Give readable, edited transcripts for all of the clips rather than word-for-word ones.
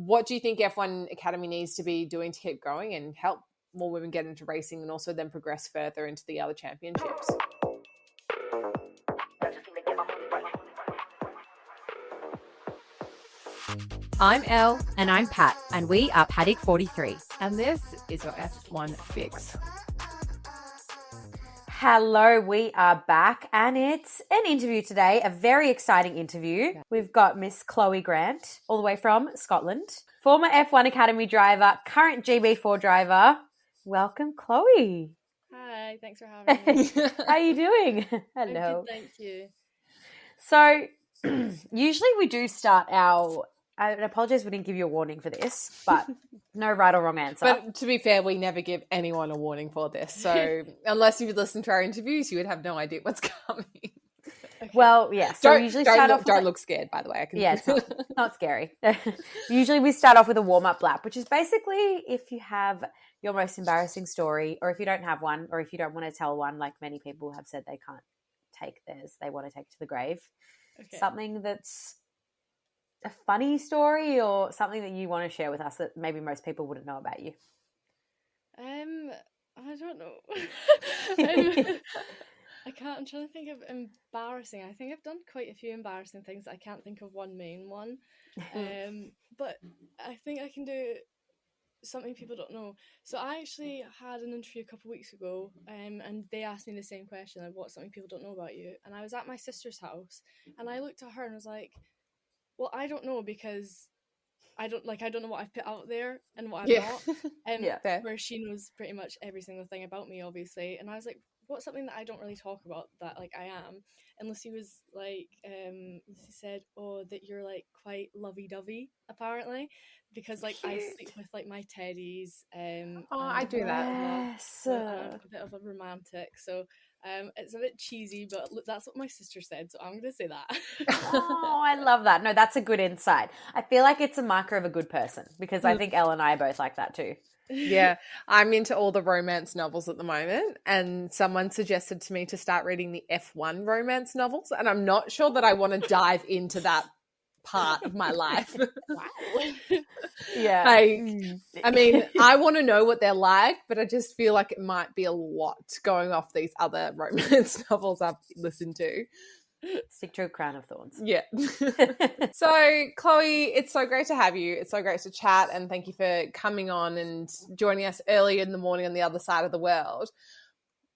what do you think F1 Academy needs to be doing to keep growing and help more women get into racing and also then progress further into the other championships? I'm Elle. And I'm Pat, and we are Paddock 43. And this is your F1 Fix. Hello, we are back, and it's an interview today, a very exciting interview. We've got Miss Chloe Grant, all the way from Scotland, former F1 Academy driver, current GB4 driver. Welcome, Chloe. Hi, thanks for having me. How are you doing? Hello. Good, thank you. So, usually we do start our... I apologize we didn't give you a warning for this, but no right or wrong answer. But to be fair, we never give anyone a warning for this. So unless you've listened to our interviews, you would have no idea what's coming. Okay. Well, yeah. So we usually start off. Don't look scared, by the way. Yeah, it's not scary. Usually we start off with a warm-up lap, which is basically if you have your most embarrassing story, or if you don't have one, or if you don't want to tell one, like many people have said they can't take theirs, they want to take to the grave. Okay. Something that's a funny story or something that you want to share with us that maybe most people wouldn't know about you. I don't know. I'm trying to think of embarrassing. I think I've done quite a few embarrassing things. I can't think of one main one. But I think I can do something people don't know. So I actually had an interview a couple of weeks ago, and they asked me the same question, like, what's something people don't know about you? And I was at my sister's house, and I looked at her and was like, well, I don't know, because I don't know what I've put out there and what I'm not. And where she knows pretty much every single thing about me, obviously. And I was like, what's something that I don't really talk about that like I am? And Lucy was like, Lucy said, oh, that you're like quite lovey-dovey, apparently, because like I sleep with like my teddies. I do that. Yes. I'm a bit of a romantic, so it's a bit cheesy, but that's what my sister said, so I'm going to say that. Oh, I love that. No, that's a good insight. I feel like it's a marker of a good person, because I think Elle and I are both like that too. Yeah, I'm into all the romance novels at the moment, and someone suggested to me to start reading the F1 romance novels, and I'm not sure that I want to dive into that part of my life. Wow. Yeah. I mean, I want to know what they're like, but I just feel like it might be a lot going off these other romance novels I've listened to. Stick to a crown of thorns. Yeah. So, Chloe, it's so great to have you. It's so great to chat, and thank you for coming on and joining us early in the morning on the other side of the world.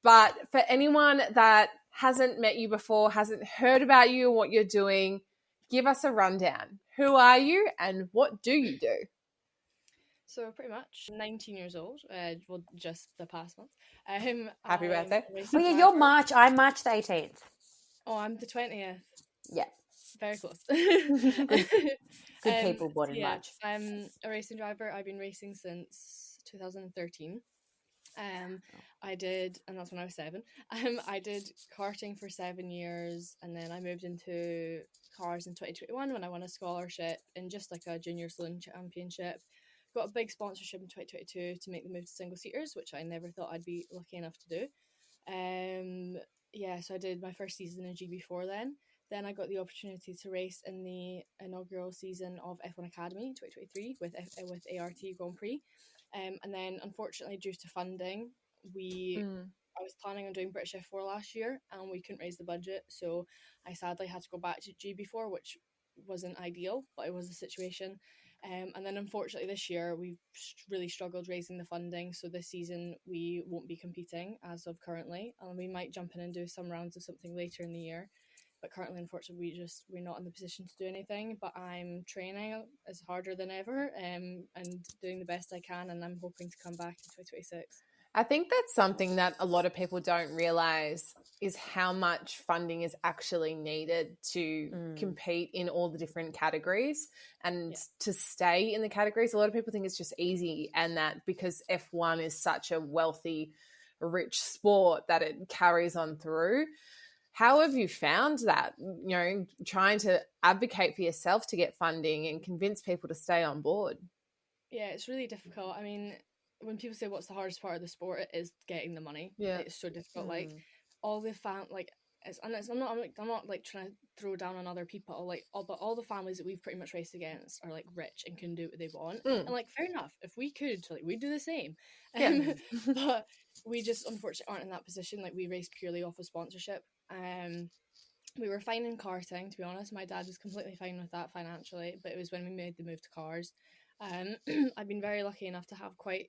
But for anyone that hasn't met you before, hasn't heard about you and what you're doing, give us a rundown. Who are you and what do you do? So pretty much 19 years old, well, just the past month. Happy birthday. Oh yeah, you're March. I'm March the 18th. Oh, I'm the 20th. Yeah. Very close. Good people born in March. I'm a racing driver. I've been racing since 2013. I did, and that's when I was 7. I did karting for 7 years, and then I moved into cars in 2021 when I won a scholarship in just like a junior saloon championship. Got a big sponsorship in 2022 to make the move to single seaters, which I never thought I'd be lucky enough to do. So I did my first season in GB4 then. Then I got the opportunity to race in the inaugural season of F1 Academy 2023 with ART Grand Prix. And then unfortunately, due to funding, I was planning on doing British F4 last year, and we couldn't raise the budget, so I sadly had to go back to GB4, which wasn't ideal, but it was the situation. And then unfortunately this year we've really struggled raising the funding, so this season we won't be competing as of currently, and we might jump in and do some rounds of something later in the year, but currently unfortunately we're not in the position to do anything. But I'm training as harder than ever, and doing the best I can, and I'm hoping to come back in 2026. I think that's something that a lot of people don't realise is how much funding is actually needed to compete in all the different categories and to stay in the categories. A lot of people think it's just easy, and that because F1 is such a wealthy, rich sport that it carries on through. How have you found that, trying to advocate for yourself to get funding and convince people to stay on board? Yeah, it's really difficult. I mean, when people say what's the hardest part of the sport, it is getting the money. Yeah, it's so difficult. Like all the I'm not like trying to throw down on other people. Like all the families that we've pretty much raced against are like rich and can do what they want, and like fair enough. If we could, like we'd do the same. Yeah. But we just unfortunately aren't in that position. Like we race purely off of sponsorship. We were fine in karting, to be honest. My dad was completely fine with that financially, but it was when we made the move to cars. I've been very lucky enough to have quite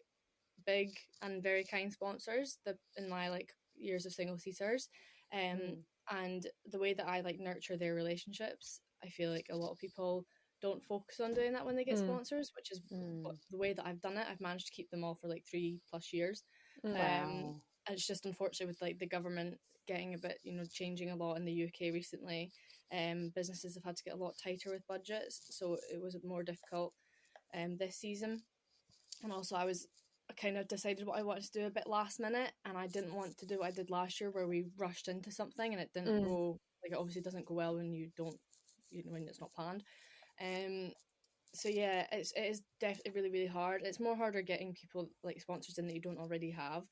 big and very kind sponsors in my like years of single seaters. And the way that I like nurture their relationships, I feel like a lot of people don't focus on doing that when they get sponsors, which is the way that I've done it. I've managed to keep them all for like 3+ years. Wow. And it's just unfortunate with like the government getting a bit, changing a lot in the UK recently. Businesses have had to get a lot tighter with budgets, so it was more difficult this season. And also I kind of decided what I wanted to do a bit last minute, and I didn't want to do what I did last year where we rushed into something and it didn't go, like it obviously doesn't go well when you don't, when it's not planned. So yeah, it is definitely really, really hard. It's more harder getting people like sponsors in that you don't already have.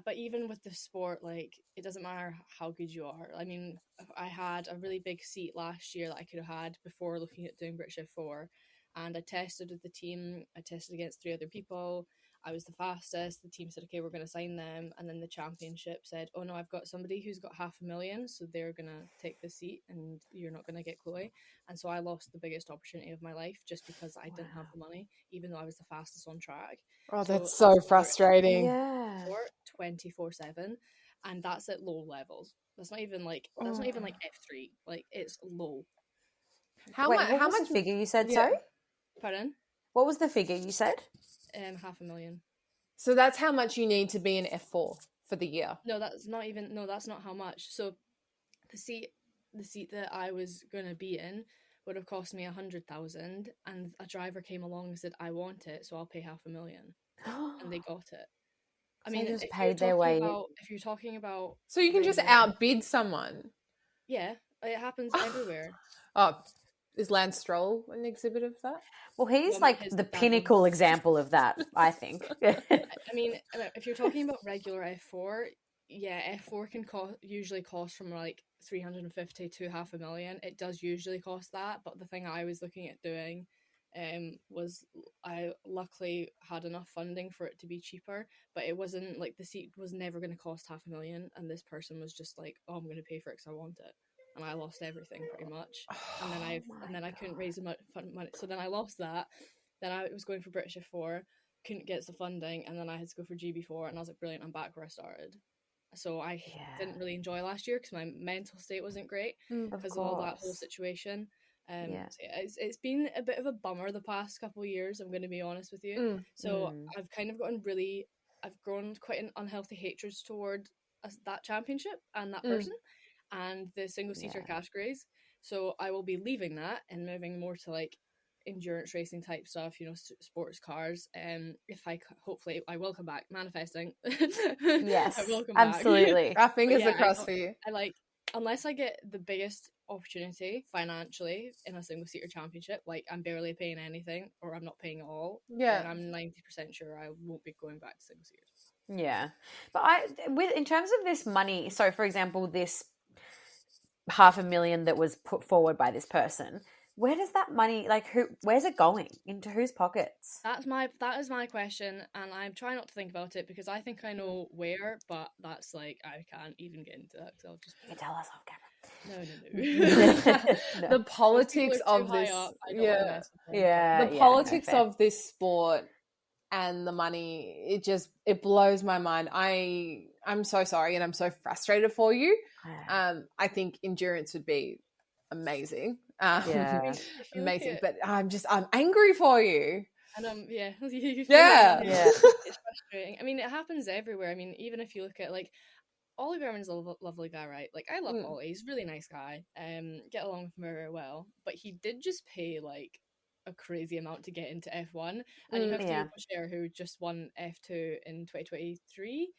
But even with the sport, like it doesn't matter how good you are. I mean, I had a really big seat last year that I could have had before looking at doing British F4, and I tested with the team. I tested against 3 other people. I was the fastest. The team said, okay, we're going to sign them. And then the championship said, oh no, I've got somebody who's got 500,000, so they're going to take the seat and you're not going to get Chloe. And so I lost the biggest opportunity of my life just because I didn't have the money, even though I was the fastest on track. Oh, that's so frustrating. Yeah. 24/7, and that's at low levels. That's not even like F3. Like it's low. How Wait, much? what How was much? the figure you said? Yeah. Sorry, Pardon? what was the figure you said? 500,000. So that's how much you need to be in F4 for the year. No, that's not even. No, that's not how much. So the seat that I was gonna be in would have cost me 100,000, and a driver came along and said, "I want it, so I'll pay 500,000," and they got it. I So mean, they just if paid their way in. if you're talking about, So you can just regular- outbid someone. yeah, it happens everywhere. Oh, is Lance Stroll an exhibit of that? Well, he's Well, like his the dad won. pinnacle example of that, I think. I mean, if you're talking about regular F4, yeah, F4 can usually cost from like 350 to 500,000. It does usually cost that, but the thing I was looking at doing was I luckily had enough funding for it to be cheaper, but it wasn't like the seat was never going to cost 500,000, and this person was just like, oh, I'm going to pay for it because I want it. And I lost everything pretty much, and then I couldn't raise enough money, so then I lost that. Then I was going for British F4, couldn't get the funding, and then I had to go for GB4, and I was like, brilliant, I'm back where I started. So I didn't really enjoy last year because my mental state wasn't great because of all that whole situation. So it's been a bit of a bummer the past couple of years, I'm going to be honest with you. So I've kind of I've grown quite an unhealthy hatred toward that championship and that person and the single seater categories. So I will be leaving that and moving more to like endurance racing type stuff, sports cars. If hopefully I will come back, manifesting. Yes, I will come absolutely. Our fingers are crossed for you. I like, unless I get the biggest opportunity financially in a single seater championship, like I'm barely paying anything or I'm not paying at all, then I'm 90% sure I won't be going back to single seaters. Yeah, but in terms of this money, so for example, this 500,000 that was put forward by this person, where does that money, like, where's it going? Into whose pockets? That is my question, and I'm trying not to think about it because I think I know where, but that's like I can't even get into that because I'll just. You can tell us off camera. No. The politics of this, the politics of this sport and the money, it blows my mind. I'm so sorry and I'm so frustrated for you. I think endurance would be amazing. Amazing, but I'm angry for you. And yeah. It's frustrating. I mean, it happens everywhere. I mean, even if you look at like Ollie Behrman's a lovely guy, right? Like I love Ollie. He's a really nice guy. Get along with him very, very well. But he did just pay like a crazy amount to get into F1, and you have to share who just won F2 in 2023,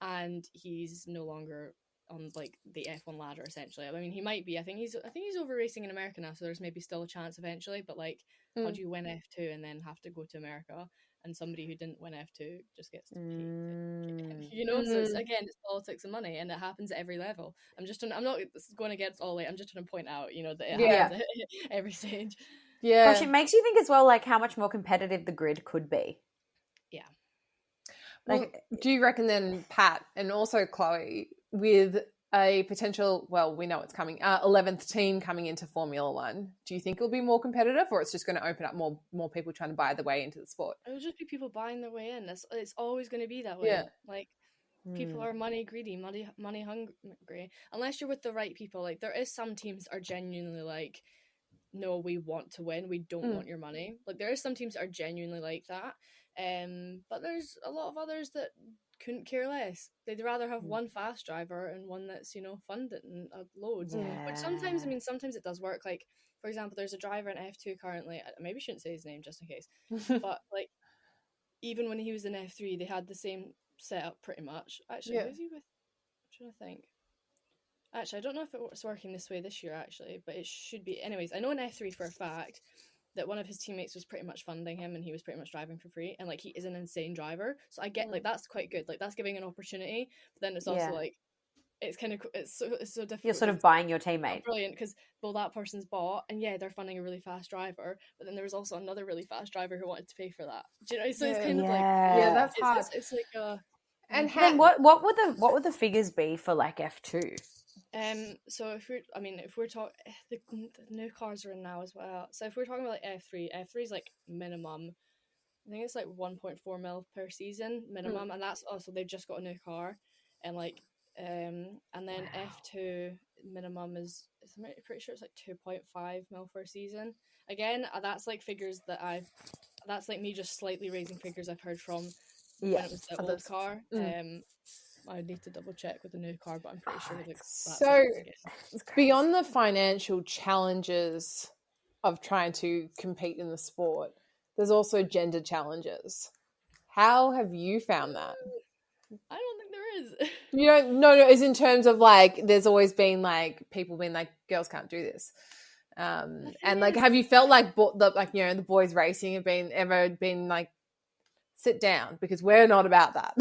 and he's no longer on like the F1 ladder essentially. I mean, he might be. I think he's over racing in America now, so there's maybe still a chance eventually. But like, how do you win F2 and then have to go to America? And somebody who didn't win F2 just gets to pay, you know. So it's politics and money, and it happens at every level. I'm not going against Ollie. I'm just trying to point out, you know, that it happens at every stage. Yeah. Gosh, it makes you think as well, like how much more competitive the grid could be. Yeah. Like, do you reckon then, Pat, and also Chloe, with a potential, well, we know it's coming, 11th team coming into Formula One, do you think it'll be more competitive, or it's just going to open up more people trying to buy their way into the sport? It'll just be people buying their way in. It's always going to be that way. Yeah. Like, people are money greedy, money hungry. Unless you're with the right people. Like, there is some teams that are genuinely like, no, we want to win. We don't want your money. Like, there is some teams that are genuinely like that. But there's a lot of others that couldn't care less. They'd rather have one fast driver and one that's, you know, funded and loads. Which sometimes it does work. Like, for example, there's a driver in F2 currently. I maybe shouldn't say his name just in case. But like, even when he was in F3, they had the same setup pretty much. Actually, who's he with? I'm trying to think. Actually, I don't know if it's working this way this year, actually, but it should be. Anyways, I know in F3 for a fact that one of his teammates was pretty much funding him and he was pretty much driving for free. And, like, he is an insane driver. So I get, like, that's quite good. Like, that's giving an opportunity. But then it's also, like, it's kind of, it's so difficult. You're sort of buying your teammate. Brilliant, because, well, that person's bought, and yeah, they're funding a really fast driver, but then there was also another really fast driver who wanted to pay for that. Do you know? So it's kind of like, that's hard. It's like a... And then what would the figures be for like F2? So if we're talking, the new cars are in now as well. So if we're talking about like F3 is like minimum. I think it's like 1.4 mil per season minimum, and that's also they've just got a new car, and like and then F2 minimum is I'm pretty sure it's like 2.5 mil per season. Again, that's like figures that's like me just slightly raising figures I've heard from when it was the old car. I need to double check with the new car, but I'm pretty sure that's so. Beyond the financial challenges of trying to compete in the sport, there's also gender challenges. How have you found that? I don't think there is. You don't? No. It's in terms of like, there's always been like people being like, girls can't do this. And like, have you felt like the boys racing have ever been like, sit down, because we're not about that.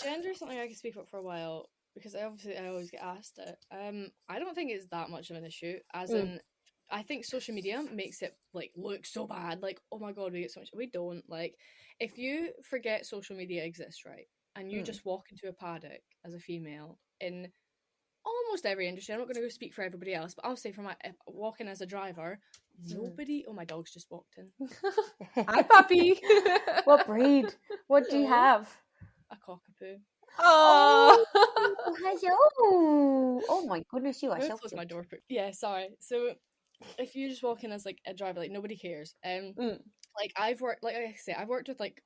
Gender is something I can speak about for a while, because I always get asked it. I don't think it's that much of an issue, as in I think social media makes it like look so bad, like, oh my god, we get so much. We don't. Like, if you forget social media exists, right, and you just walk into a paddock as a female in almost every industry, I'm not going to go speak for everybody else, but I'll say for my walking as a driver, nobody. Oh, my dog's just walked in. Hi, puppy. What breed? What do you have? A cockapoo. Oh, hello! Oh my goodness, you are so cute. My door. Yeah, sorry. So, if you just walk in as like a driver, like nobody cares. Like I've worked, like I say, I've worked with like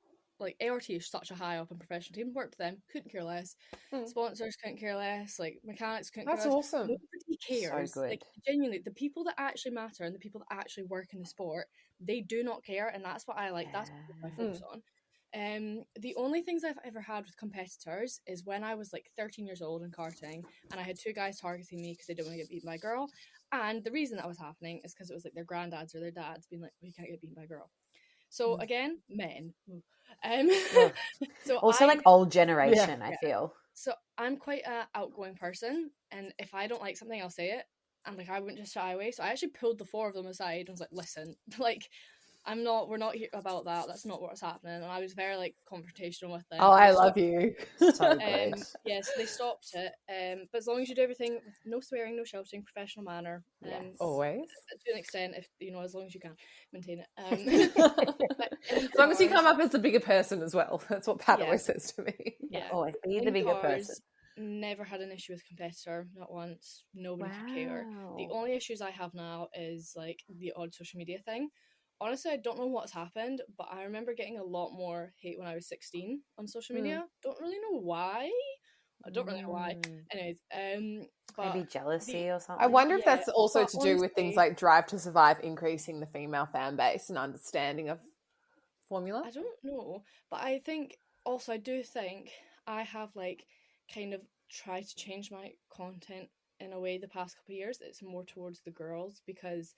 ART is such a high up and professional team. Worked with them, couldn't care less. Sponsors couldn't care less. Like mechanics couldn't care less. That's awesome. Nobody cares. So good. Like genuinely, the people that actually matter and the people that actually work in the sport, they do not care, and that's what I like. That's what I focus on. The only things I've ever had with competitors is when I was like 13 years old in karting, and I had two guys targeting me because they didn't want to get beaten by a girl. And the reason that was happening is because it was like their granddads or their dads being like, "We can't get beaten by a girl." So again, men. So also like old generation, I feel. So I'm quite an outgoing person, and if I don't like something, I'll say it, and like I wouldn't just shy away. So I actually pulled the four of them aside and was like, "Listen, like, we're not here about that. That's not what's happening." And I was very like confrontational with them. Oh, I love you. So good. Yes, they stopped it. But as long as you do everything with no swearing, no shouting, professional manner. Always. To an extent, if you know, as long as you can maintain it. As long as you come up as the bigger person as well. That's what Pat always says to me. Yeah, always be the bigger person. Never had an issue with competitor, not once. Nobody could care. The only issues I have now is like the odd social media thing. Honestly, I don't know what's happened, but I remember getting a lot more hate when I was 16 on social media. Don't really know why. I don't really know why. Anyways, but maybe jealousy or something. I wonder if that's also to do with things like Drive to Survive increasing the female fan base and understanding of formula. I don't know, but I do think I have like kind of tried to change my content in a way the past couple of years. It's more towards the girls, because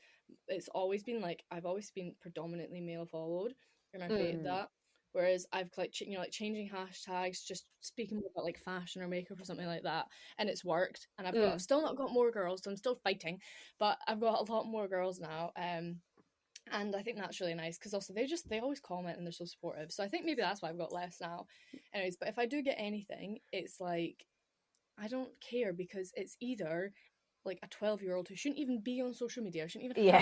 it's always been like, I've always been predominantly male followed, and I've hated that. Whereas I've like like changing hashtags, just speaking more about like fashion or makeup or something like that, and it's worked. And I've still not got more girls, so I'm still fighting, but I've got a lot more girls now. And I think that's really nice, because also they always comment and they're so supportive. So I think maybe that's why I've got less now. Anyways, but if I do get anything, it's like, I don't care, because it's either like a 12-year-old who shouldn't even be on social media, shouldn't even have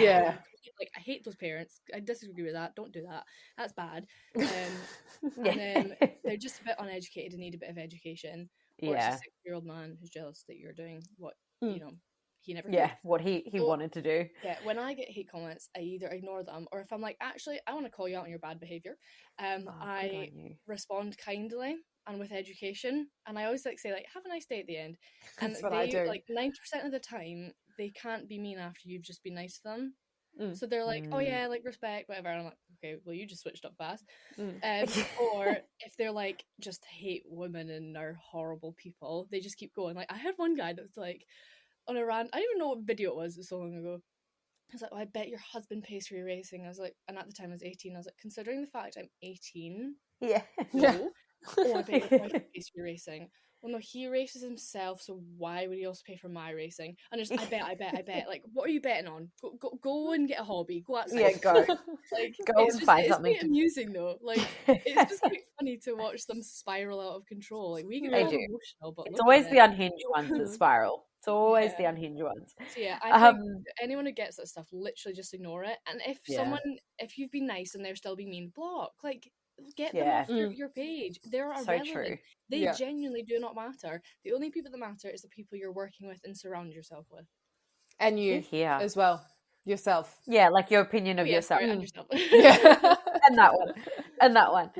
like, I hate those parents. I disagree with that. Don't do that. That's bad. And then they're just a bit uneducated and need a bit of education. Or it's a 6-year-old man who's jealous that you're doing what he never did. What he wanted to do. When I get hate comments, I either ignore them, or if I'm like, actually, I want to call you out on your bad behaviour, I respond kindly and with education, and I always say like, have a nice day at the end. And that's what I do. Like 90% of the time, they can't be mean after you've just been nice to them. So they're like, oh yeah, like respect, whatever. And I'm like, okay, well, you just switched up fast. Or if they're like, just hate women and are horrible people, they just keep going. Like, I had one guy that's like, on a rant, I don't even know what video it was so long ago. I was like, I bet your husband pays for your racing. I was like, and at the time I was 18, I was like, considering the fact I'm 18, no. Oh, I bet your wife pays for your racing. Well, no, he races himself, so why would he also pay for my racing? And just, I bet. Like, what are you betting on? Go and get a hobby. Go outside. Yeah, go. Like, go and find something. It's quite amusing though. Like, it's just quite funny to watch them spiral out of control. Like, we get all emotional, but it's always the unhinged ones that spiral. It's always the unhinged ones. So yeah, I think anyone who gets that stuff, literally just ignore it. And if you've been nice and they're still being mean, block. Like, get them off your page. They're irrelevant. So true. They genuinely do not matter. The only people that matter is the people you're working with and surround yourself with. And you as well. Yourself. Yeah, like your opinion of yourself. And yourself. And that one.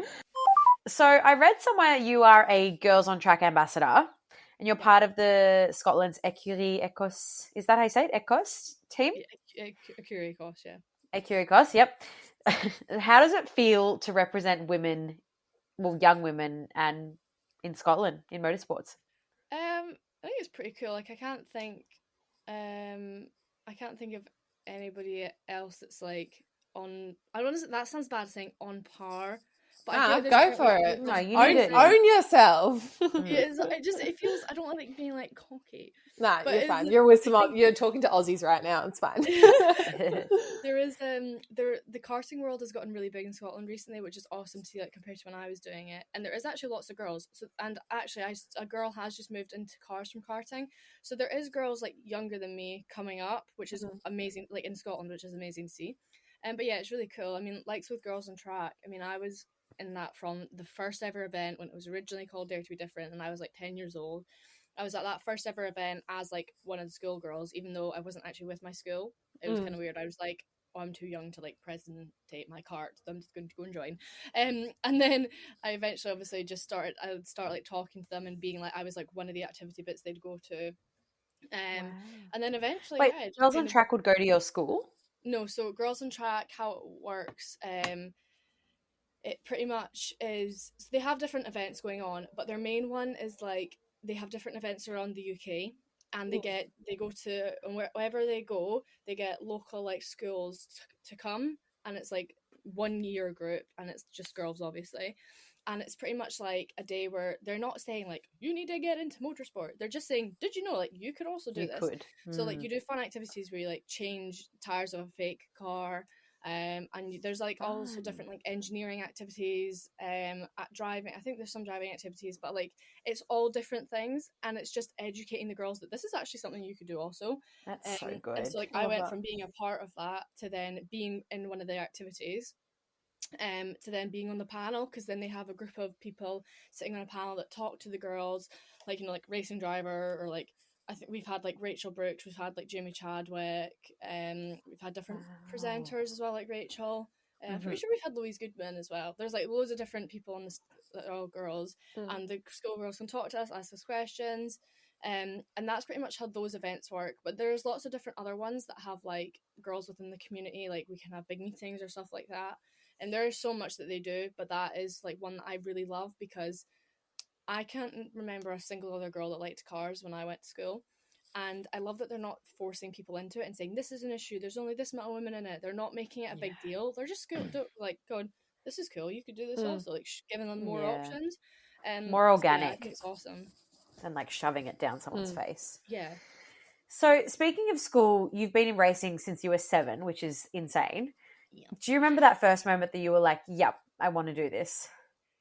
So I read somewhere you are a Girls on Track ambassador, and you're part of the Scotland's Écurie Écosse. Is that how you say it? Écosse team? Écurie Écosse, yeah. Écurie Écosse, yep. How does it feel to represent women, young women, and in Scotland in motorsports? I think it's pretty cool. Like, I can't think of anybody else that's like on. I don't know. That sounds bad saying on par. But go for it. No, you own yourself. It feels. I don't like being like cocky. Nah, you're fine. You're with you're talking to Aussies right now. It's fine. There is the karting world has gotten really big in Scotland recently, which is awesome to see, like, compared to when I was doing it. And there is actually lots of girls. So, and actually, a girl has just moved into cars from karting. So there is girls like younger than me coming up, which is amazing. Like in Scotland, which is amazing to see. But yeah, it's really cool. I mean, like with Girls on Track. I mean, I was in that from the first ever event when it was originally called Dare to Be Different, and I was like 10 years old. I was at that first ever event as like one of the schoolgirls, even though I wasn't actually with my school. It was kind of weird. I was like, oh, I'm too young to like presentate my cart, so I'm just going to go and join. And then I eventually obviously I would start like talking to them and being like, I was like one of the activity bits they'd go to. And then eventually, Girls on Track would go to your school? No, so Girls on Track, how it works, it pretty much is, so they have different events going on, but their main one is like, they have different events around the UK, and they go to, and wherever they go, they get local like schools to come, and it's like 1 year group, and it's just girls obviously, and it's pretty much like a day where they're not saying like, you need to get into motorsport, they're just saying, did you know, like, you could also do this. So like, you do fun activities where you like change tires of a fake car, and there's like also different like engineering activities, at driving, I think there's some driving activities, but like it's all different things, and it's just educating the girls that this is actually something you could do also. That's so good. And so like I went from being a part of that to then being in one of the activities, to then being on the panel, because then they have a group of people sitting on a panel that talk to the girls, like, you know, like racing driver, or like I think we've had like Rachel Brooks, we've had like Jamie Chadwick, we've had different presenters as well, like Rachel. I'm pretty sure we've had Louise Goodman as well. There's like loads of different people on this that are all girls, and the schoolgirls can talk to us, ask us questions, and that's pretty much how those events work. But there's lots of different other ones that have like girls within the community, like we can have big meetings or stuff like that. And there is so much that they do, but that is like one that I really love, because I can't remember a single other girl that liked cars when I went to school. And I love that they're not forcing people into it and saying, this is an issue, there's only this amount of women in it. They're not making it a big deal. They're just going, this is cool, you could do this also. Like, giving them more options. More organic. So yeah, I think it's awesome. Than like shoving it down someone's face. Yeah. So speaking of school, you've been in racing since you were 7, which is insane. Yeah. Do you remember that first moment that you were like, yep, I want to do this?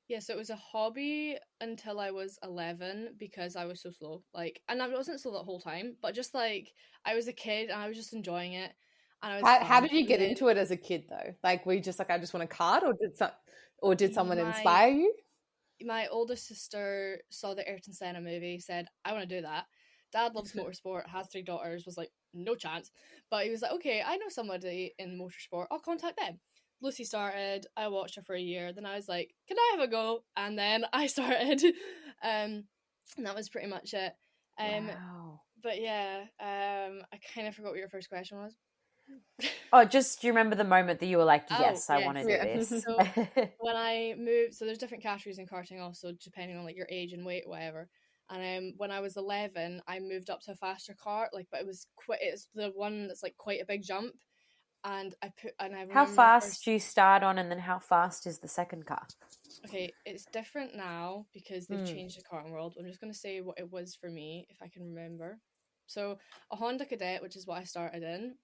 Yeah, so it was a hobby until I was 11 because I was so slow. Like, and I wasn't slow that whole time, but just like, I was a kid and I was just enjoying it. And I was How did you get into it as a kid though? Like, were you just like, I just want a kart, or did someone inspire you? My oldest sister saw the Ayrton Senna movie, said, I want to do that. Dad loves motorsport, has 3 daughters, was like, no chance. But he was like, okay, I know somebody in motorsport, I'll contact them. Lucy started, I watched her for a year, then I was like, can I have a go? And then I started. And that was pretty much it. Wow. But yeah, I kind of forgot what your first question was. Oh, just do you remember the moment that you were like, yes, I want to do this? So when I moved, so there's different categories in karting also, depending on like your age and weight, whatever. And when I was 11, I moved up to a faster kart, like, but it's the one that's like quite a big jump. And I remember how fast do you start on, and then how fast is the second car? Okay, it's different now because they've changed the karting world. I'm just going to say what it was for me, if I can remember. So a Honda Cadet, which is what I started in,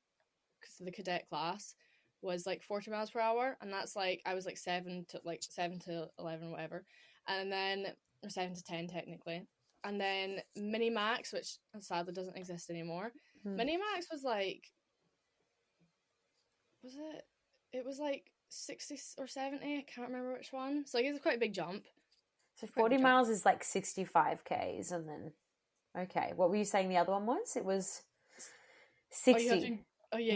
because the cadet class was like 40 miles per hour, and that's like I was like 7 to 11, whatever, and then or 7 to 10 technically, and then Mini Max, which sadly doesn't exist anymore. Mini Max was like, it was like 60 or 70, I can't remember which one. So like it's quite a big jump. So 40 miles is like 65 Ks, and then okay, what were you saying the other one was? It was 60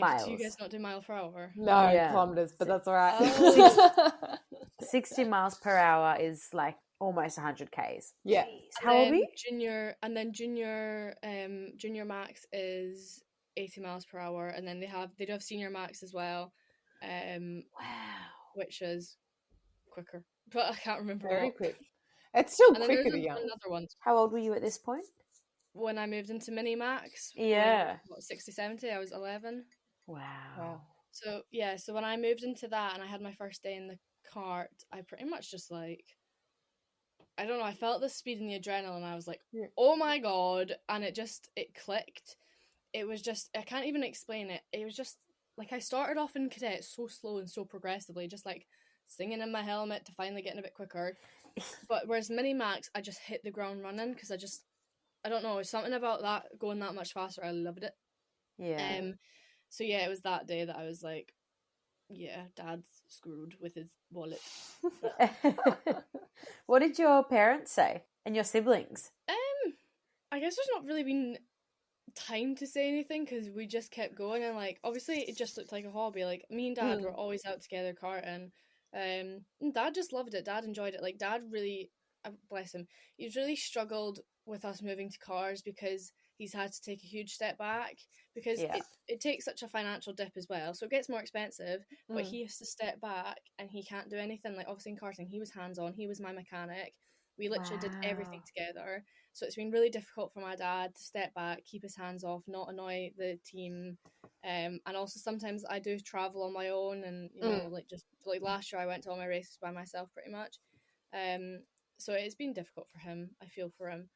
miles. Do you guys not do mile per hour? No, kilometers, but that's all right. 60 miles per hour is like almost 100 Ks. Yeah. Jeez. How old are you? Junior max is 80 miles per hour, and then they do have senior max as well. Wow. Which is quicker, but I can't remember. Very quick. It's still and quicker then to young. Another one. How old were you at this point? When I moved into Mini Max, 60, 70, I was 11. Wow. So yeah, so when I moved into that and I had my first day in the kart, I pretty much just like, I don't know, I felt the speed and the adrenaline. I was like, oh my god, and it clicked. It was just, I can't even explain it. It was just like, I started off in cadet so slow and so progressively, just like singing in my helmet to finally getting a bit quicker. But whereas Mini Max, I just hit the ground running because I don't know, something about that going that much faster. I loved it. Yeah. So yeah, it was that day that I was like, yeah, Dad's screwed with his wallet. What did your parents say and your siblings? I guess there's not really been time to say anything because we just kept going, and like obviously it just looked like a hobby. Like me and Dad were always out together karting. And Dad just loved it. Dad enjoyed it. Like Dad really, bless him, he's really struggled with us moving to cars because he's had to take a huge step back because it takes such a financial dip as well, so it gets more expensive, but he has to step back and he can't do anything. Like obviously in karting he was hands-on, he was my mechanic, we literally did everything together, so it's been really difficult for my dad to step back, keep his hands off, not annoy the team. And also sometimes I do travel on my own, and you know, like just like last year I went to all my races by myself pretty much. So it's been difficult for him. I feel for him.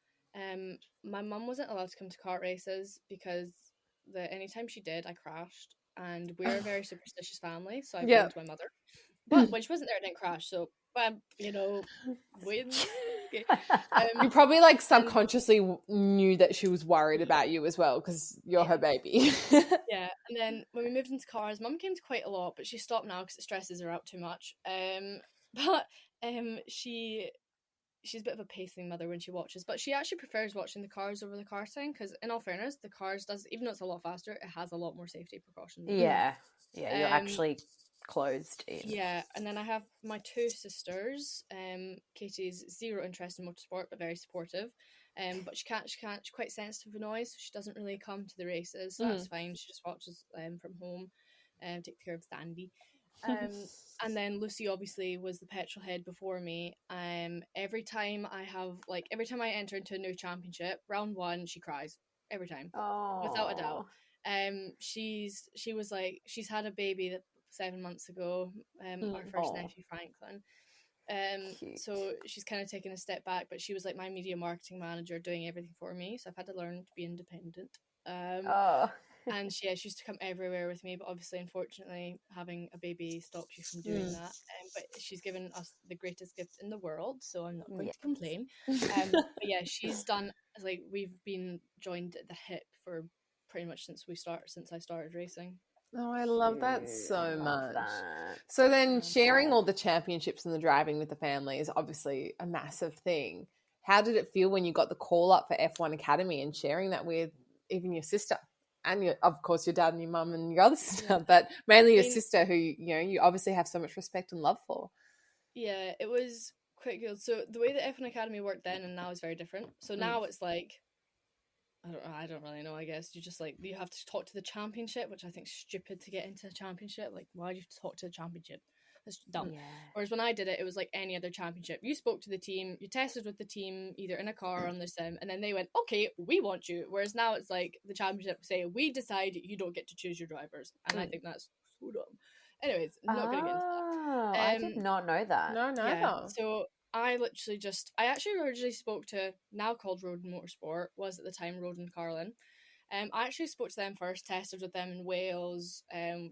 My mum wasn't allowed to come to kart races because anytime she did, I crashed, and we're a very superstitious family, so I blamed my mother. But when she wasn't there, I didn't crash. So, you know, you probably like subconsciously knew that she was worried about you as well because you're her baby. Yeah, and then when we moved into cars, Mum came to quite a lot, but she stopped now because it stresses her out too much. But she's a bit of a pacing mother when she watches, but she actually prefers watching the cars over the karting because, in all fairness, the cars even though it's a lot faster, it has a lot more safety precautions. Yeah, you're actually closed in. Yeah, and then I have my 2 sisters. Katie's zero interest in motorsport, but very supportive. But she's quite sensitive to noise, so she doesn't really come to the races. So that's fine. She just watches from home, take care of Sandy. And then Lucy obviously was the petrol head before me. Every time I enter into a new championship, round one, she cries every time, without a doubt. She's had a baby 7 months ago, our first nephew Franklin. So she's kind of taken a step back, but she was like my media marketing manager, doing everything for me. So I've had to learn to be independent. And she used to come everywhere with me, but obviously, unfortunately, having a baby stops you from doing that. But she's given us the greatest gift in the world, so I'm not going to complain. But yeah, she's done, like, we've been joined at the hip for pretty much since I started racing. Oh, I love that so much. So then sharing all the championships and the driving with the family is obviously a massive thing. How did it feel when you got the call up for F1 Academy and sharing that with even your sister? And of course, your dad and your mum and your other sister, but mainly your sister, who you obviously have so much respect and love for. Yeah, it was quite good. So the way the F1 Academy worked then and now is very different. So now it's like, I don't really know, I guess. You just like, you have to talk to the championship, which I think is stupid to get into a championship. Like, why do you have to talk to the championship? That's dumb. Yeah. Whereas when I did it, it was like any other championship. You spoke to the team, you tested with the team, either in a car or on the sim, and then they went, okay, we want you. Whereas now it's like the championship say, we decide you don't get to choose your drivers. And I think that's so dumb. Anyways, not going to get into that. I did not know that. No, neither. Yeah, so I actually originally spoke to, now called Road and Motorsport, was at the time Road and Carlin. I actually spoke to them first, tested with them in Wales,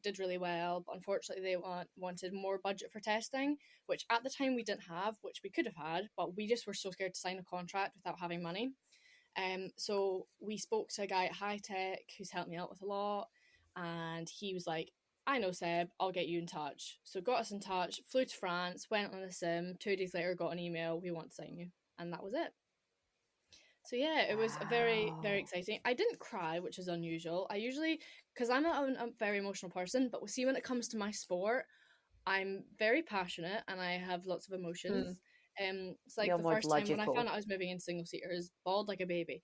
did really well, but unfortunately they wanted more budget for testing, which at the time we didn't have, which we could have had, but we just were so scared to sign a contract without having money. So we spoke to a guy at High Tech who's helped me out with a lot, and he was like, I know Seb, I'll get you in touch. So got us in touch, flew to France, went on a sim, 2 days later got an email, we want to sign you, and that was it. So yeah, it was very, very exciting. I didn't cry, which is unusual. I usually, because I'm a very emotional person, but see, when it comes to my sport, I'm very passionate and I have lots of emotions. It's like the first time when I found out I was moving into single seaters, bawled like a baby.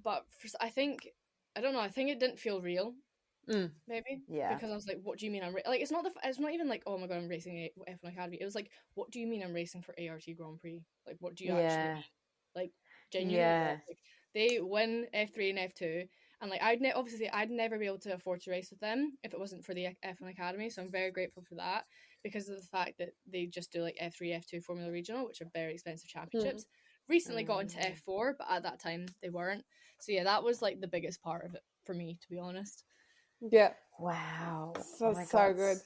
But I think it didn't feel real. Maybe, because I was like, what do you mean I'm like, it's not even like, oh my god, I'm racing F1 Academy. It was like, what do you mean I'm racing for ART Grand Prix? Like, what do you actually mean? Like, genuinely, like, they win F3 and F2, and like I'd never be able to afford to race with them if it wasn't for the F1 Academy. So I'm very grateful for that, because of the fact that they just do like F3, F2 Formula Regional, which are very expensive championships. Recently got into F4, but at that time they weren't. So yeah, that was like the biggest part of it for me, to be honest. Yeah. Wow. So good.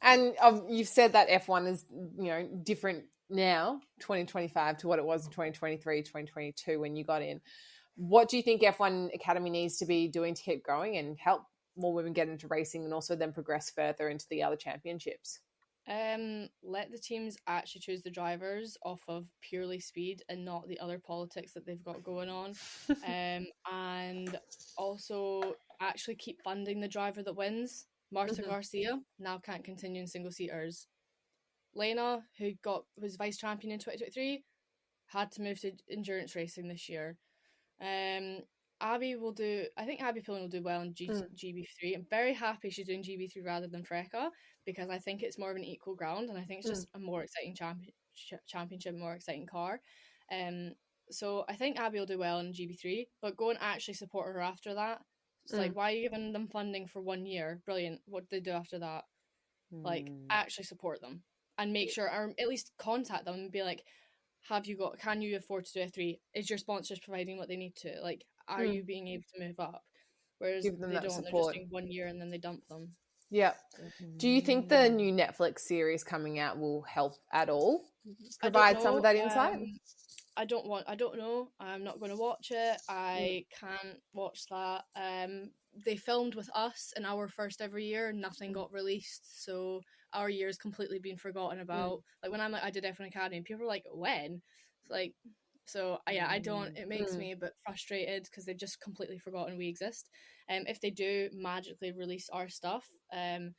And you've said that F1 is, different now, 2025, to what it was in 2023, 2022 when you got in. What do you think F1 Academy needs to be doing to keep growing and help more women get into racing and also then progress further into the other championships? Let the teams actually choose the drivers off of purely speed and not the other politics that they've got going on. And also actually keep funding the driver that wins. Marta Garcia now can't continue in single seaters. Lena, who was vice champion in 2023, had to move to endurance racing this year. Abby Pullen will do well in GB3. I'm very happy she's doing GB3 rather than Freka, because I think it's more of an equal ground, and I think it's just a more exciting championship, more exciting car. So I think Abby will do well in GB3, but go and actually support her after that. It's like, why are you giving them funding for 1 year? Brilliant. What do they do after that? Like, actually support them and make sure, or at least contact them and be like, can you afford to do F3? Is your sponsors providing what they need to? Like, are you being able to move up? Whereas they don't, support. They're just doing 1 year and then they dump them. Yeah. Do you think the new Netflix series coming out will help at all? Provide some of that insight? I don't know. I'm not going to watch it. I can't watch that. They filmed with us in our first ever year. Nothing got released, so our year's completely been forgotten about. Like, when I did F1 Academy, people were like, when? It's like, so yeah, I don't. It makes me a bit frustrated because they've just completely forgotten we exist. If they do magically release our stuff, then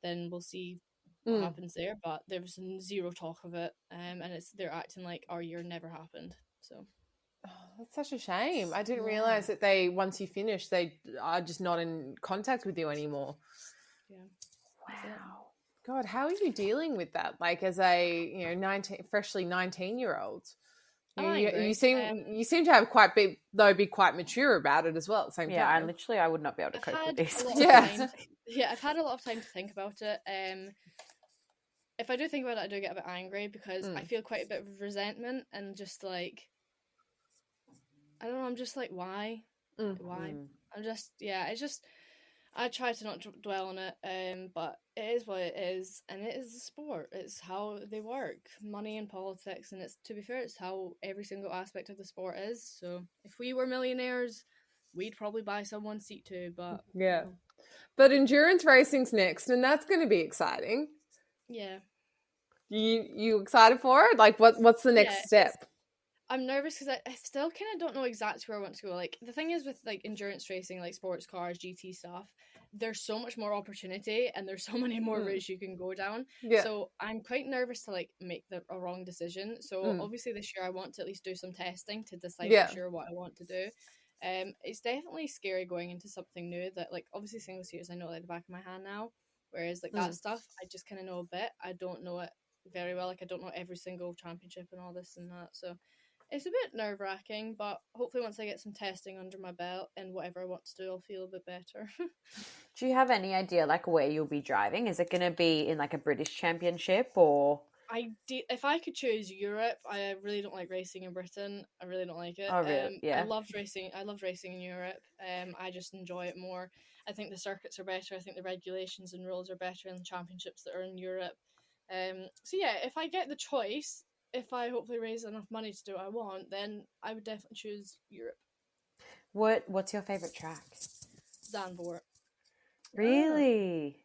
we'll see what happens there, but there's zero talk of it, and they're acting like our year never happened. So that's such a shame. I didn't realize that once you finish, they are just not in contact with you anymore. Yeah. Wow. God, how are you dealing with that? Like as a freshly 19-year-old, I'm you angry. seem to have be quite mature about it as well at the same Yeah, time. I would not be able to I've cope with had this. a lot of Yeah. time. Yeah, I've had a lot of time to think about it. If I do think about it, I do get a bit angry because I feel quite a bit of resentment and just like, I don't know. I'm just like, why? Why? I'm just, yeah. It's just, I try to not dwell on it. But it is what it is, and it is a sport. It's how they work, money and politics, and it's, to be fair, it's how every single aspect of the sport is. So if we were millionaires, we'd probably buy someone's seat too. But Yeah. But endurance racing's next, and that's going to be exciting. yeah. You excited for it? Like, what's the next step? I'm nervous because I still kind of don't know exactly where I want to go. Like, the thing is with like endurance racing, like sports cars, GT stuff, there's so much more opportunity and there's so many more routes you can go down. Yeah. So I'm quite nervous to like make a wrong decision. So obviously this year I want to at least do some testing to decide for sure what I want to do. It's definitely scary going into something new that, like, obviously single seaters I know like the back of my hand now, whereas like that stuff I just kind of know a bit. I don't know it very well. Like, I don't know every single championship and all this and that. So it's a bit nerve-wracking, but hopefully once I get some testing under my belt and whatever I want to do, I'll feel a bit better. Do you have any idea like where you'll be driving? Is it going to be in like a British championship or? If I could choose Europe, I really don't like racing in Britain. I really don't like it. Oh, really? Yeah. I loved racing in Europe. I just enjoy it more. I think the circuits are better. I think the regulations and rules are better in the championships that are in Europe. So yeah, if I get the choice, if I hopefully raise enough money to do what I want, then I would definitely choose Europe. What's your favourite track? Zandvoort. Really?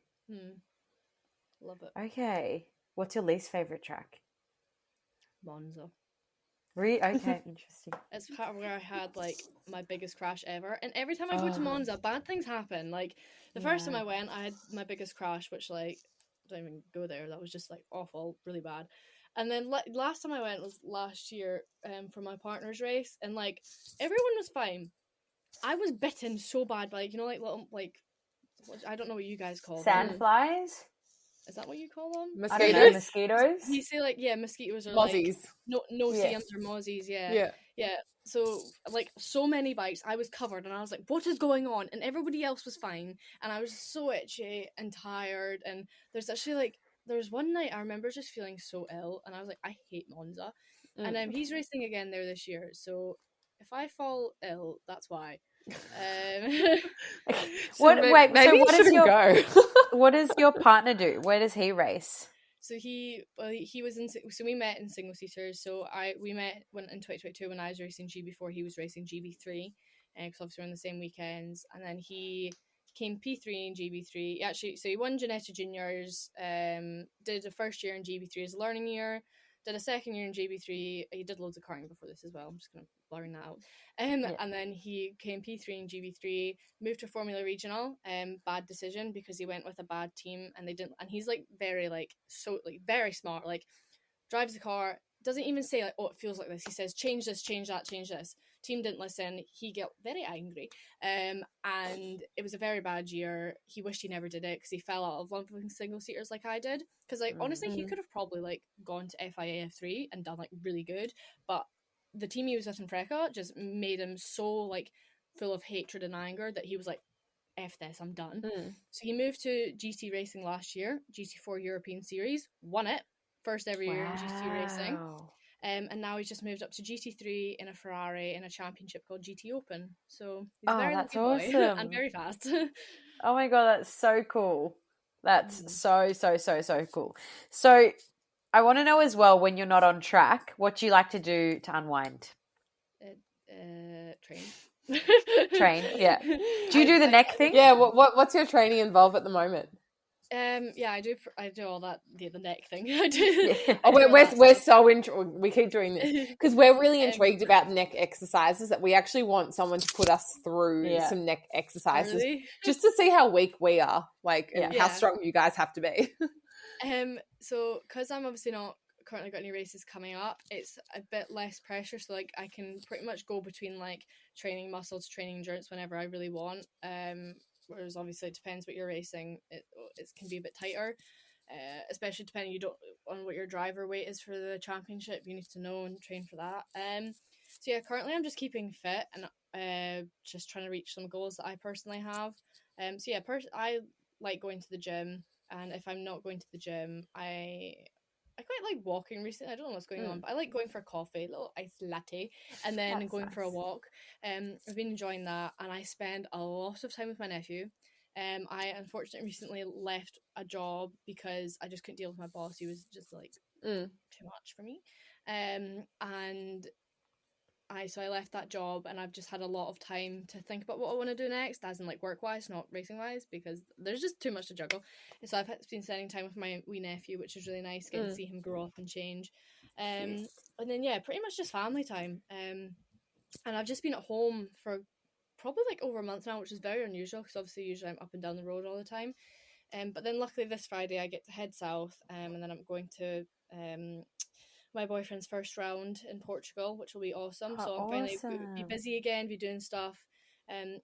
Love it. Okay. What's your least favourite track? Monza. Okay, interesting. It's where I had like my biggest crash ever, and every time I go to Monza, bad things happen. Like the first time I went, I had my biggest crash, which like don't even go there. That was just like awful, really bad. And then last time I went was last year, for my partner's race, and like everyone was fine. I was bitten so bad by, like, like little like, I don't know what you guys call them. Sandflies? Is that what you call them? Mosquitoes? I don't know, mosquitoes? You say like, yeah, mosquitoes or mozzies. Like no-see-ums or mozzies, yeah. So like so many bites, I was covered and I was like, what is going on? And everybody else was fine, and I was so itchy and tired. And there's actually like, there was one night I remember just feeling so ill, and I was like, I hate Monza. And he's racing again there this year, so if I fall ill, that's why. What does your partner do? Where does he race? So he was so we met in single seaters. So we met in 2022 when I was racing GB4. He was racing GB3, because obviously we're on the same weekends. And then he came P3 in GB3. Actually, so he won Ginetta Juniors. Did a first year in GB3 as a learning year. Did a second year in GB3. He did loads of karting before this as well. I'm just going to blurring that out. And then he came P3 in GB3, moved to Formula Regional. Bad decision because he went with a bad team and they didn't. And he's like very very smart. Like, drives the car, doesn't even say like, oh, it feels like this. He says, change this, change that, change this. Team didn't listen. He got very angry. And it was a very bad year. He wished he never did it because he fell out of loving single seaters like I did. Because like honestly, he could have probably like gone to FIA F3 and done like really good, but the team he was with in Freca just made him so like full of hatred and anger that he was like, F this, I'm done. So he moved to GT racing last year, GT4 European Series, won it, first ever year in GT racing. And now he's just moved up to GT3 in a Ferrari in a championship called GT Open. So he's a very lucky boy and very fast. Oh my god, that's so cool. That's so cool. So I want to know as well, when you're not on track, what do you like to do to unwind? Train. Train, yeah. Do you do the neck thing? Yeah. What's your training involve at the moment? Yeah, I do all that. The neck thing. I do. Oh, we're so we keep doing this because we're really intrigued about neck exercises, that we actually want someone to put us through some neck exercises just to see how weak we are, like, and how strong you guys have to be. So because I'm obviously not currently got any races coming up, it's a bit less pressure, so like I can pretty much go between like training muscle to training endurance whenever I really want. Whereas obviously it depends what you're racing, it can be a bit tighter. especially depending on what your driver weight is for the championship. You need to know and train for that. So yeah, currently I'm just keeping fit and just trying to reach some goals that I personally have. So yeah, I like going to the gym, and if I'm not going to the gym, I quite like walking recently. I don't know what's going on, but I like going for coffee, a little iced latte, and then That's going for a nice. walk. I've been enjoying that, and I spend a lot of time with my nephew. I unfortunately recently left a job because I just couldn't deal with my boss. He was just like too much for me. And I left that job, and I've just had a lot of time to think about what I want to do next, as in like work wise, not racing wise, because there's just too much to juggle. So I've been spending time with my wee nephew, which is really nice, getting to see him grow up and change. And then yeah, pretty much just family time. And I've just been at home for probably like over a month now, which is very unusual because obviously usually I'm up and down the road all the time. But then luckily this Friday I get to head south, and then I'm going to my boyfriend's first round in Portugal, which will be awesome. Oh, So I'm finally awesome. be busy again, be doing stuff.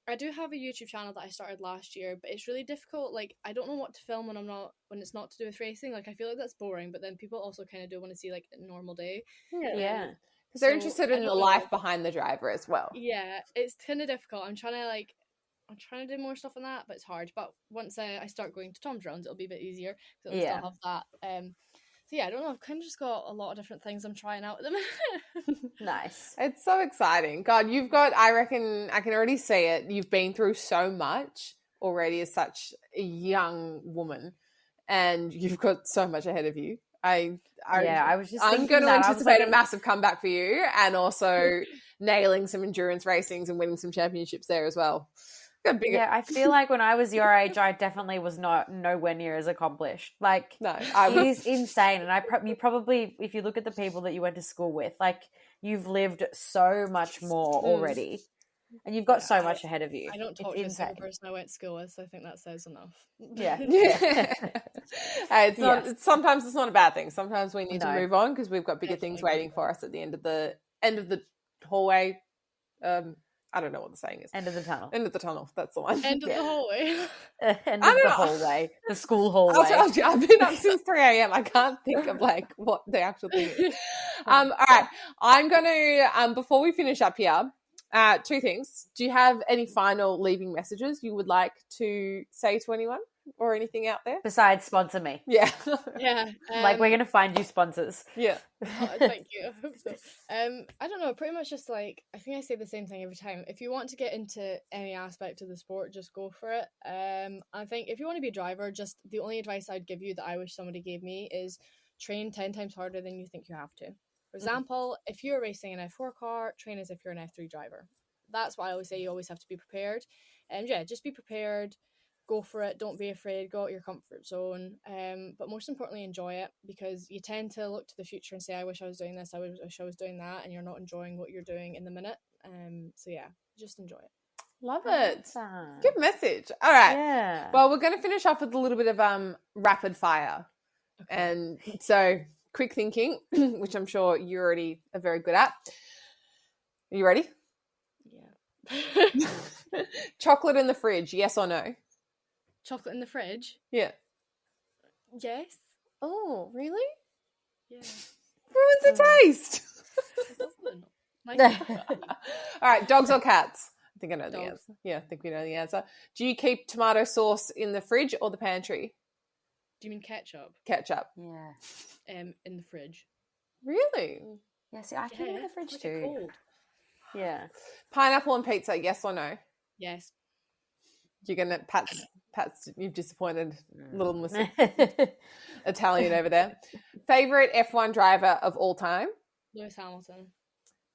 I do have a YouTube channel that I started last year, but it's really difficult. Like, I don't know what to film when it's not to do with racing. Like, I feel like that's boring, but then people also kind of do want to see like a normal day. Yeah. Because they're So, interested I in the don't know. life behind the driver as well. Yeah, it's kind of difficult. I'm trying to do more stuff on that, but it's hard. But once I start going to Tom's rounds, it'll be a bit easier because it'll still have that. So yeah, I don't know. I've kind of just got a lot of different things I'm trying out at the minute. Nice. It's so exciting. God, you've got, I reckon, I can already see it. You've been through so much already as such a young woman, and you've got so much ahead of you. I was just I'm thinking going to that. anticipate a massive comeback for you, and also nailing some endurance racings and winning some championships there as well. Yeah, I feel like when I was your age, I definitely was nowhere near as accomplished. Like, No, it is insane. And you probably, if you look at the people that you went to school with, like, you've lived so much more already, and you've got so much ahead of you. I don't talk to a single person I went to school with, so I think that says enough. Yeah. Sometimes it's not a bad thing. Sometimes we need to move on because we've got bigger things Definitely. waiting for us at the end of the hallway. I don't know what the saying is. End of the tunnel. End of the tunnel. That's the one. End of the hallway. End of the hallway. The school hallway. I've been up since 3 a.m. I can't think of like what the actual thing is. All right. I'm going to, before we finish up here, two things. Do you have any final leaving messages you would like to say to anyone or anything out there? Besides, sponsor me. Yeah. Yeah. Like, we're going to find you sponsors. Yeah. Thank you. I hope so. I don't know. Pretty much just like, I think I say the same thing every time. If you want to get into any aspect of the sport, just go for it. I think if you want to be a driver, just the only advice I'd give you that I wish somebody gave me is train 10 times harder than you think you have to. For example, if you're racing an F4 car, train as if you're an F3 driver. That's why I always say you always have to be prepared. And yeah, just be prepared. Go for it. Don't be afraid. Go out your comfort zone. But most importantly, enjoy it, because you tend to look to the future and say, I wish I was doing this. I wish I was doing that. And you're not enjoying what you're doing in the minute. So yeah, just enjoy it. Love it. Good message. All right. Yeah. Well, we're going to finish off with a little bit of rapid fire. Okay. And so quick thinking, which I'm sure you already are very good at. Are you ready? Yeah. Chocolate in the fridge, yes or no? Chocolate in the fridge? Yeah. Yes. Oh, really? Yeah. Ruins the taste. It doesn't. Nice. All right, dogs or cats? I think I know the Dogs. answer. Yeah, I think we know the answer. Do you keep tomato sauce in the fridge or the pantry? Do you mean ketchup? Ketchup. Yeah. In the fridge. Really? Yeah, see, I keep it in the fridge too. Cold. Yeah. Pineapple on pizza, yes or no? Yes. You're going to, Pat's, you've disappointed little Miss Italian over there. Favorite F1 driver of all time? Lewis Hamilton.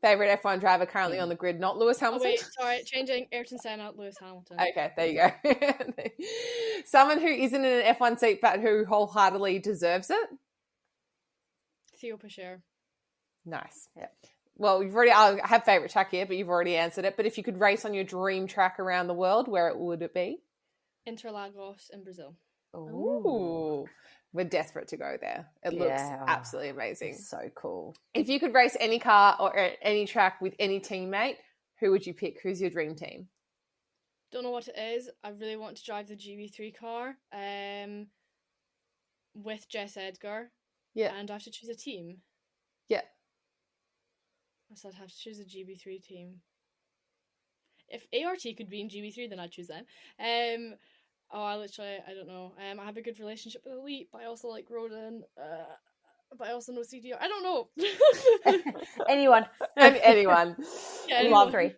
Favorite F1 driver currently on the grid, not Lewis Hamilton? Oh, wait, sorry, changing. Ayrton Senna, Lewis Hamilton. Okay, there you go. Someone who isn't in an F1 seat but who wholeheartedly deserves it? Theo Pacher. Nice. Yeah. Well, I have favourite track here, but you've already answered it. But if you could race on your dream track around the world, where would it be? Interlagos in Brazil. Ooh. We're desperate to go there. It looks absolutely amazing. It's so cool. If you could race any car or at any track with any teammate, who would you pick? Who's your dream team? Don't know what it is. I really want to drive the GB3 car. with Jess Edgar. Yeah. And I have to choose a team. Yeah. So I'd have to choose a GB3 team. If ART could be in GB3, then I'd choose them. I don't know. I have a good relationship with Elite, but I also like Roden. But I also know CDR. I don't know. Anyone. Anyone. Yeah, Love three.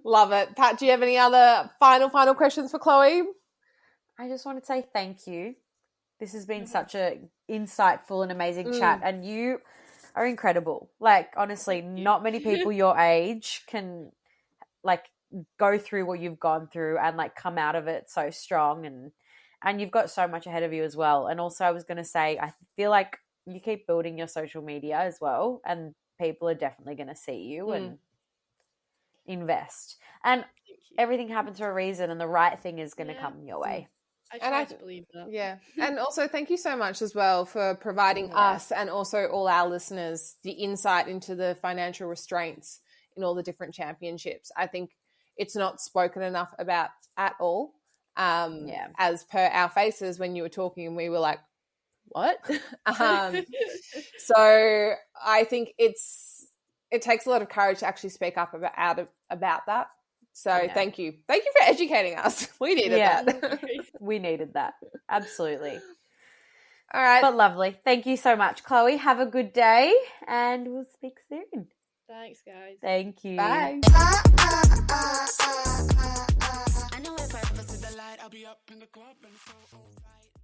Love it. Pat, do you have any other final questions for Chloe? I just want to say thank you. This has been such a insightful and amazing chat, and you are incredible. Like, honestly, not many people your age can like go through what you've gone through and like come out of it so strong, and you've got so much ahead of you as well. And also I was going to say, I feel like you keep building your social media as well, and people are definitely going to see you and invest. And everything happens for a reason, and the right thing is going to come your way. I try to believe that. Yeah. And also thank you so much as well for providing us and also all our listeners the insight into the financial restraints in all the different championships. I think it's not spoken enough about at all. As per our faces when you were talking, and we were like, what? So I think it takes a lot of courage to actually speak up about that. So thank you for educating us. We needed that. We needed that. Absolutely. All right. But lovely. Thank you so much, Chloe. Have a good day, and we'll speak soon. Thanks, guys. Thank you. Bye. I know if I ever see the light, I'll be up in the club and so alright.